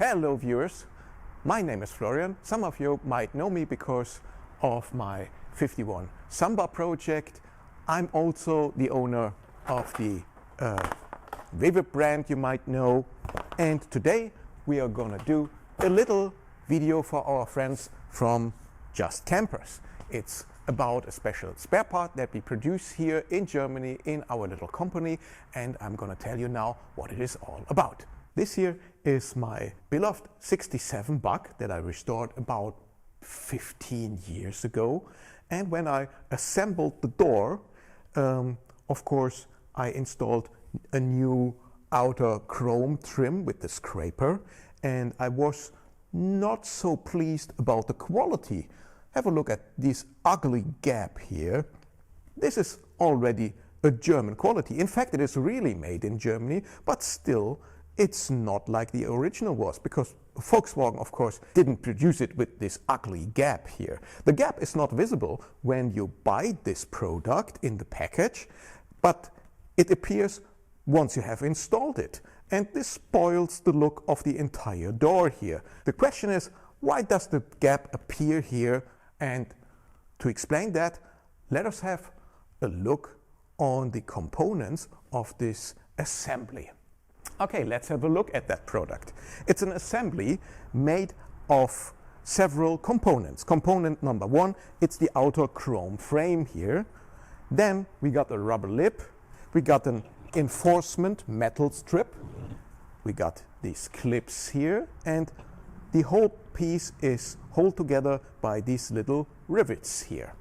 Hello viewers, my name is Florian. Some of you might know me because of my 51 Samba project. I'm also the owner of the Vewib brand you might know, and today we are gonna do a little video for our friends from Just Kampers. It's about a special spare part that we produce here in Germany in our little company, and I'm gonna tell you now what it is all about. This here is my beloved 67 Bug that I restored about 15 years ago, and when I assembled the door, of course I installed a new outer chrome trim with the scraper, and I was not so pleased about the quality. Have a look at this ugly gap here. This is already a German quality. In fact, it is really made in Germany, but still it's not like the original was, because Volkswagen, of course, didn't produce it with this ugly gap here. The gap is not visible when you buy this product in the package, but it appears once you have installed it. And this spoils the look of the entire door here. The question is, why does the gap appear here? And to explain that, let us have a look on the components of this assembly. Okay, let's have a look at that product. It's an assembly made of several components. Component number one, it's the outer chrome frame here. Then we got a rubber lip. We got an enforcement metal strip. We got these clips here, and the whole piece is held together by these little rivets here.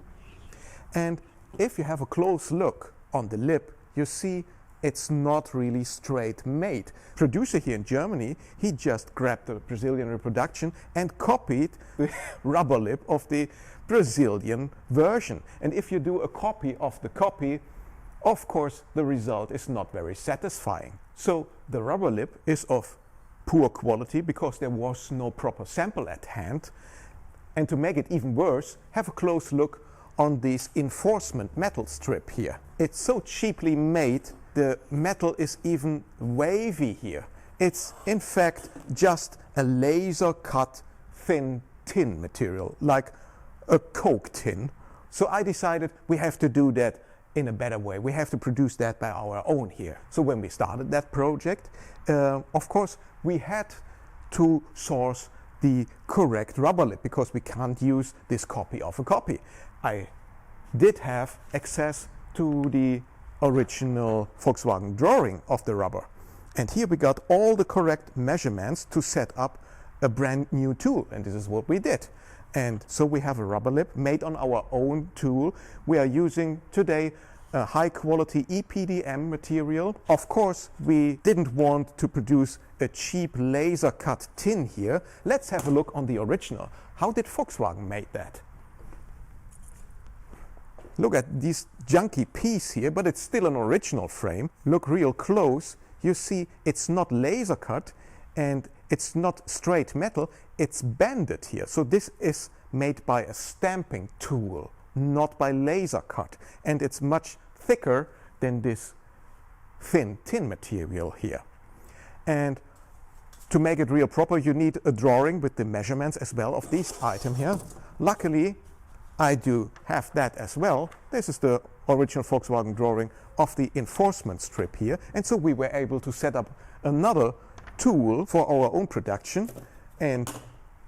And if you have a close look on the lip, you see it's not really straight made. Producer here in Germany, he just grabbed the Brazilian reproduction and copied the rubber lip of the Brazilian version. And if you do a copy of the copy, of course the result is not very satisfying. So the rubber lip is of poor quality because there was no proper sample at hand. And to make it even worse, have a close look on this enforcement metal strip here. It's so cheaply made, the metal is even wavy here. It's in fact just a laser cut thin tin material, like a Coke tin. So I decided we have to do that in a better way. We have to produce that by our own here. So when we started that project, of course we had to source the correct rubber lip because we can't use this copy of a copy. I did have access to the original Volkswagen drawing of the rubber, and here we got all the correct measurements to set up a brand new tool, and this is what we did. And so we have a rubber lip made on our own tool. We are using today a high quality EPDM material. Of course, we didn't want to produce a cheap laser cut tin here. Let's have a look on the original. How did Volkswagen make that? Look at this junky piece here, but it's still an original frame. Look real close. You see it's not laser cut and it's not straight metal, it's bended here. So this is made by a stamping tool, not by laser cut. And it's much thicker than this thin tin material here. And to make it real proper, you need a drawing with the measurements as well of this item here. Luckily, I do have that as well. This is the original Volkswagen drawing of the enforcement strip here. And so we were able to set up another tool for our own production. And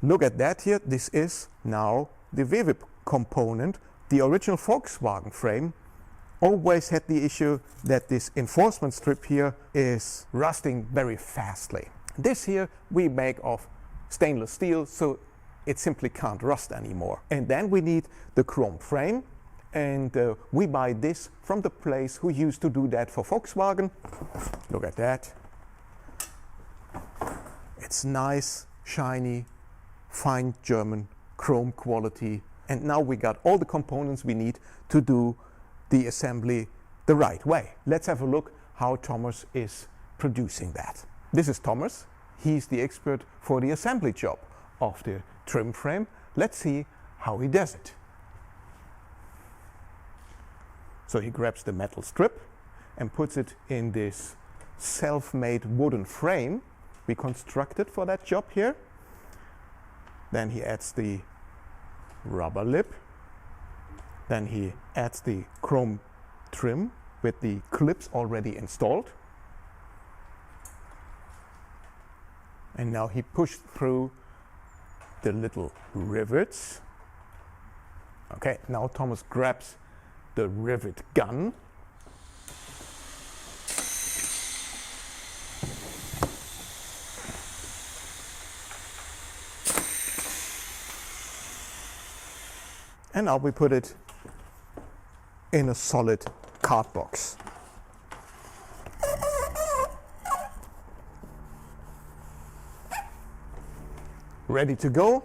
look at that here. This is now the Vewib component. The original Volkswagen frame always had the issue that this enforcement strip here is rusting very fastly. This here we make of stainless steel, so it simply can't rust anymore. And then we need the chrome frame, and we buy this from the place who used to do that for Volkswagen. Look at that. It's nice, shiny, fine German chrome quality. And now we got all the components we need to do the assembly the right way. Let's have a look how Thomas is producing that. This is Thomas. He's the expert for the assembly job of the trim frame. Let's see how he does it. So he grabs the metal strip and puts it in this self-made wooden frame we constructed for that job here. Then he adds the rubber lip. Then he adds the chrome trim with the clips already installed. And now he pushed through the little rivets. Okay, now Thomas grabs the rivet gun. And now we put it in a solid card box. Ready to go.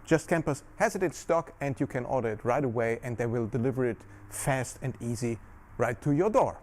Just Kampers has it in stock and you can order it right away and they will deliver it fast and easy right to your door.